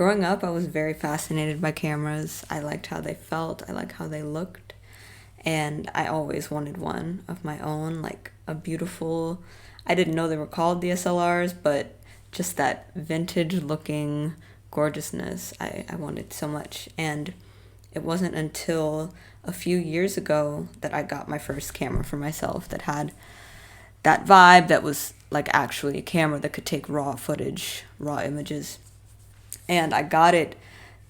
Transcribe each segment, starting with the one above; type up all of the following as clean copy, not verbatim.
Growing up, I was very fascinated by cameras. I liked how they felt, I liked how they looked, and I always wanted one of my own, like a beautiful, I didn't know they were called DSLRs, but just that vintage looking gorgeousness I wanted so much. And it wasn't until a few years ago that I got my first camera for myself that had that vibe, that was like actually a camera that could take raw footage, raw images. And I got it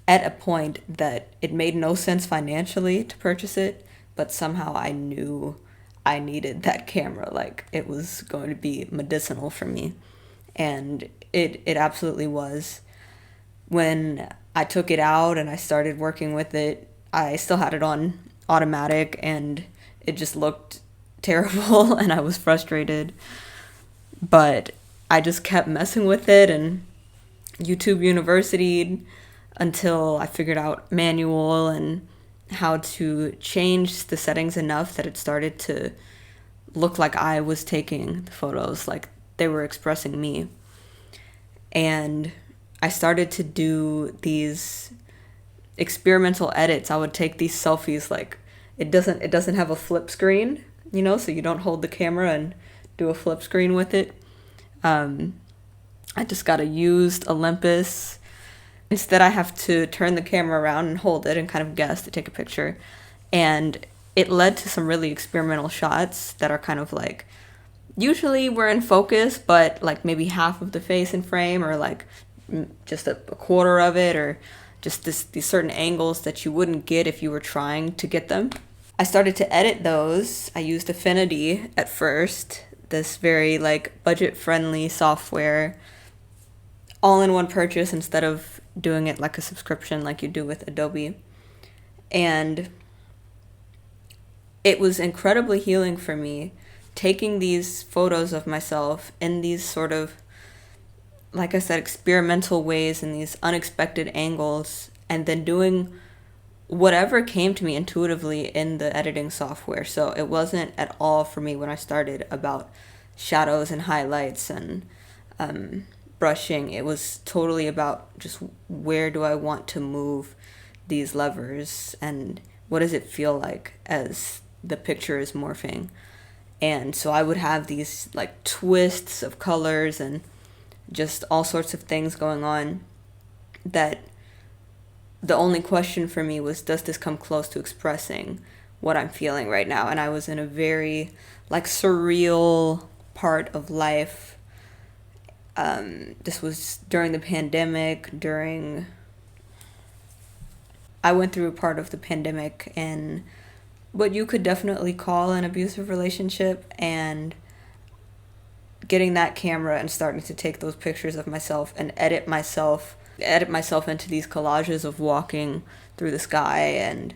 at a point that it made no sense financially to purchase it, but somehow I knew I needed that camera. Like it was going to be medicinal for me. And it absolutely was. When I took it out and I started working with it, I still had it on automatic and it just looked terrible and I was frustrated. But I just kept messing with it and YouTube University until I figured out manual and how to change the settings enough that it started to look like I was taking the photos, like they were expressing me. And I started to do these experimental edits. I would take these selfies, like it doesn't have a flip screen, so you don't hold the camera and do a flip screen with it. I just got a used Olympus. Instead, I have to turn the camera around and hold it and kind of guess to take a picture. And it led to some really experimental shots that are kind of like, usually we're in focus, but like maybe half of the face in frame, or like just a quarter of it, or just these certain angles that you wouldn't get if you were trying to get them. I started to edit those. I used Affinity at first, this very like budget-friendly software, all in one purchase instead of doing it like a subscription like you do with Adobe. And it was incredibly healing for me, taking these photos of myself in these sort of, like I said, experimental ways, in these unexpected angles, and then doing whatever came to me intuitively in the editing software. So it wasn't at all for me when I started about shadows and highlights and brushing. It was totally about just where do I want to move these levers and what does it feel like as the picture is morphing. And so I would have these like twists of colors and just all sorts of things going on, that the only question for me was, does this come close to expressing what I'm feeling right now? And I was in a very like surreal part of life. This was during the pandemic, I went through a part of the pandemic in what you could definitely call an abusive relationship, and getting that camera and starting to take those pictures of myself and edit myself into these collages of walking through the sky and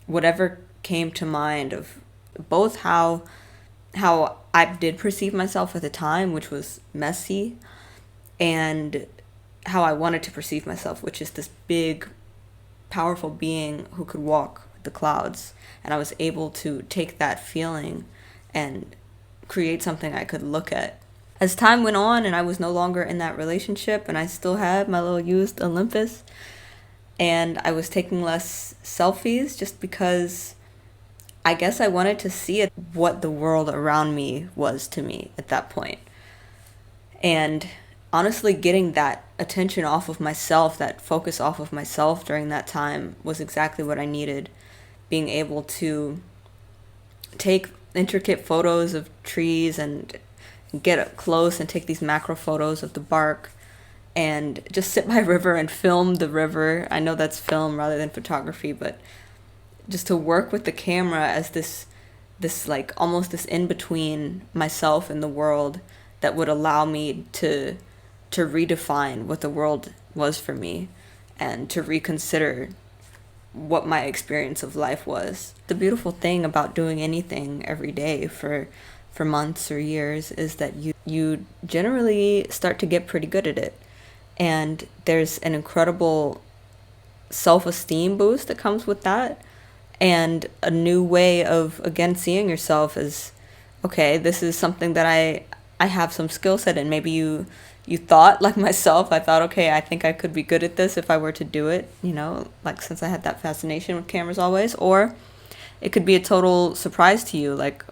whatever came to mind, of both how I did perceive myself at the time, which was messy, and how I wanted to perceive myself, which is this big, powerful being who could walk the clouds. And I was able to take that feeling and create something I could look at. As time went on and I was no longer in that relationship and I still had my little used Olympus, and I was taking less selfies just because I guess I wanted to see it, what the world around me was to me at that point. And honestly, getting that attention off of myself, that focus off of myself during that time was exactly what I needed. Being able to take intricate photos of trees and get up close and take these macro photos of the bark and just sit by a river and film the river. I know that's film rather than photography, but just to work with the camera as this like almost this in between myself and the world that would allow me to redefine what the world was for me and to reconsider what my experience of life was. The beautiful thing about doing anything every day for months or years is that you generally start to get pretty good at it. And there's an incredible self-esteem boost that comes with that, and a new way of, again, seeing yourself as, okay, this is something that I have some skill set in. Maybe you you thought, like myself, I thought, okay, I think I could be good at this if I were to do it, like since I had that fascination with cameras always. Or it could be a total surprise to you, like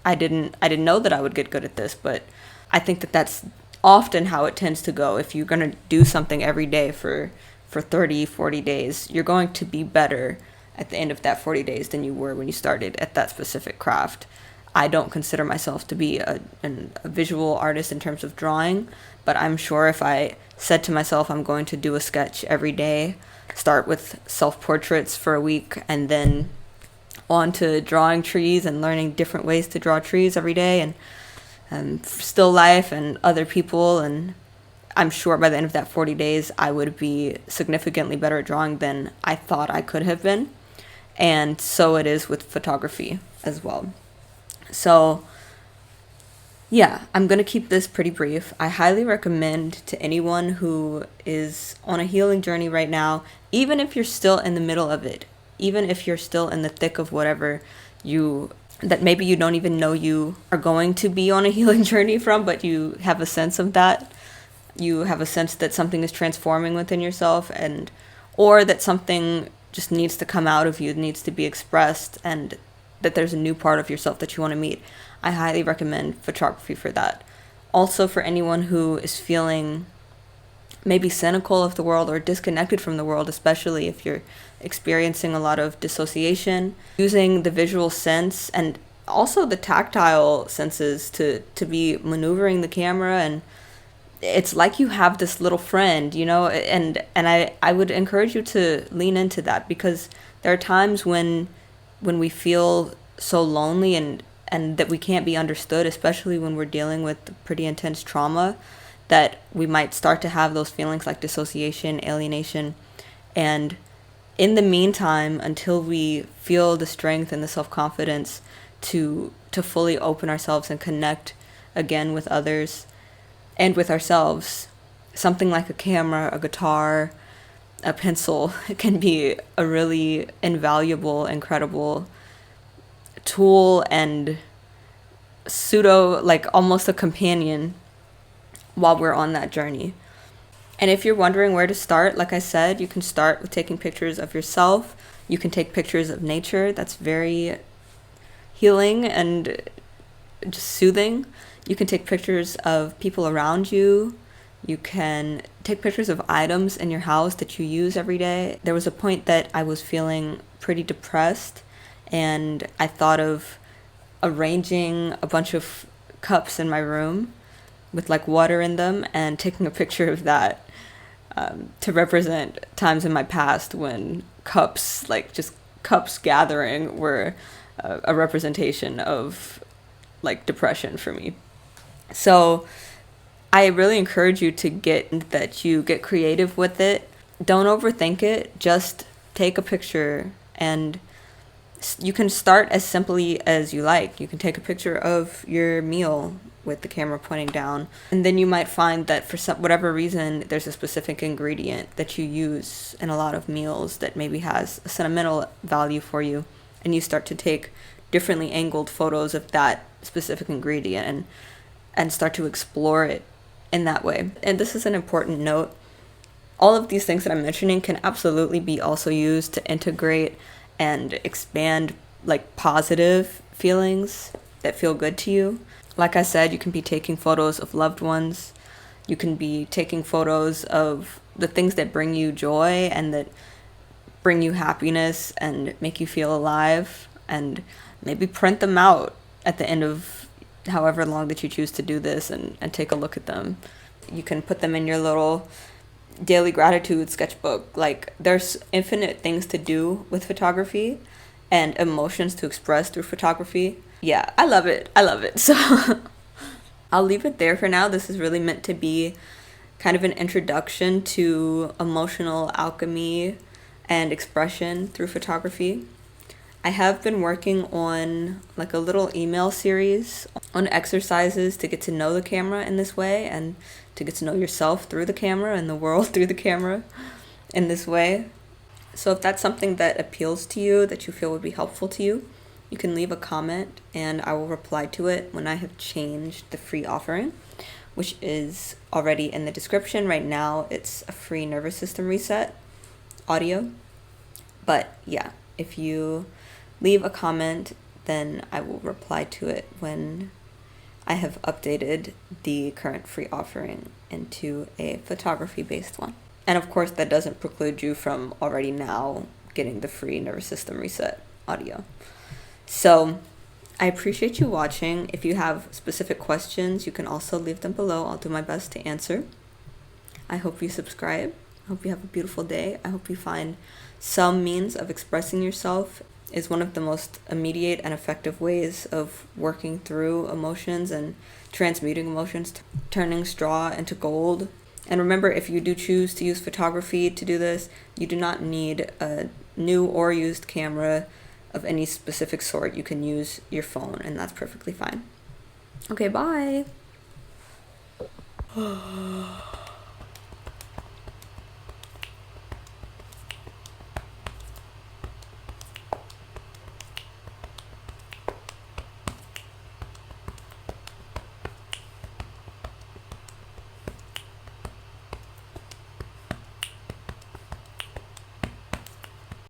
I didn't know that I would get good at this. But I think that that's often how it tends to go. If you're going to do something every day for 30, 40 days, you're going to be better at the end of that 40 days than you were when you started at that specific craft. I don't consider myself to be a visual artist in terms of drawing, but I'm sure if I said to myself I'm going to do a sketch every day, start with self-portraits for a week, and then on to drawing trees and learning different ways to draw trees every day, and still life and other people, and I'm sure by the end of that 40 days I would be significantly better at drawing than I thought I could have been. And so it is with photography as well. So yeah, I'm going to keep this pretty brief. I highly recommend to anyone who is on a healing journey right now, even if you're still in the middle of it, even if you're still in the thick of whatever that maybe you don't even know you are going to be on a healing journey from, but you have a sense of that. You have a sense that something is transforming within yourself, or that something just needs to come out of you, needs to be expressed, and that there's a new part of yourself that you want to meet. I highly recommend photography for that. Also, for anyone who is feeling maybe cynical of the world or disconnected from the world, especially if you're experiencing a lot of dissociation, using the visual sense and also the tactile senses to be maneuvering the camera, and it's like you have this little friend, and I would encourage you to lean into that, because there are times when we feel so lonely and that we can't be understood, especially when we're dealing with pretty intense trauma, that we might start to have those feelings like dissociation, alienation. And in the meantime, until we feel the strength and the self-confidence to fully open ourselves and connect again with others and with ourselves, something like a camera, a guitar, a pencil can be a really invaluable, incredible tool and like almost a companion while we're on that journey. And if you're wondering where to start, like I said, you can start with taking pictures of yourself. You can take pictures of nature. That's very healing and just soothing. You can take pictures of people around you. You can take pictures of items in your house that you use every day. There was a point that I was feeling pretty depressed, and I thought of arranging a bunch of cups in my room with like water in them and taking a picture of that, to represent times in my past when cups, like just cups gathering, were a representation of like depression for me. So I really encourage you to get creative with it. Don't overthink it. Just take a picture, and you can start as simply as you like. You can take a picture of your meal with the camera pointing down, and then you might find that for whatever reason there's a specific ingredient that you use in a lot of meals that maybe has a sentimental value for you, and you start to take differently angled photos of that specific ingredient and start to explore it in that way. And this is an important note. All of these things that I'm mentioning can absolutely be also used to integrate and expand like positive feelings that feel good to you. Like I said, you can be taking photos of loved ones. You can be taking photos of the things that bring you joy and that bring you happiness and make you feel alive, and maybe print them out at the end of however long that you choose to do this, and take a look at them. You can put them in your little daily gratitude sketchbook. Like, there's infinite things to do with photography and emotions to express through photography. Yeah, I love it. So I'll leave it there for now. This is really meant to be kind of an introduction to emotional alchemy and expression through photography. I have been working on like a little email series on exercises to get to know the camera in this way, and to get to know yourself through the camera and the world through the camera in this way. So if that's something that appeals to you, that you feel would be helpful to you, you can leave a comment and I will reply to it when I have changed the free offering. which is already in the description. Right now, it's a free nervous system reset audio. But yeah, if you leave a comment, then I will reply to it when I have updated the current free offering into a photography-based one. And of course, that doesn't preclude you from already now getting the free nervous system reset audio. So I appreciate you watching. If you have specific questions, you can also leave them below. I'll do my best to answer. I hope you subscribe. I hope you have a beautiful day. I hope you find some means of expressing yourself is one of the most immediate and effective ways of working through emotions and transmuting emotions, turning straw into gold. And remember, if you do choose to use photography to do this, you do not need a new or used camera of any specific sort. You can use your phone, and that's perfectly fine. Okay, bye.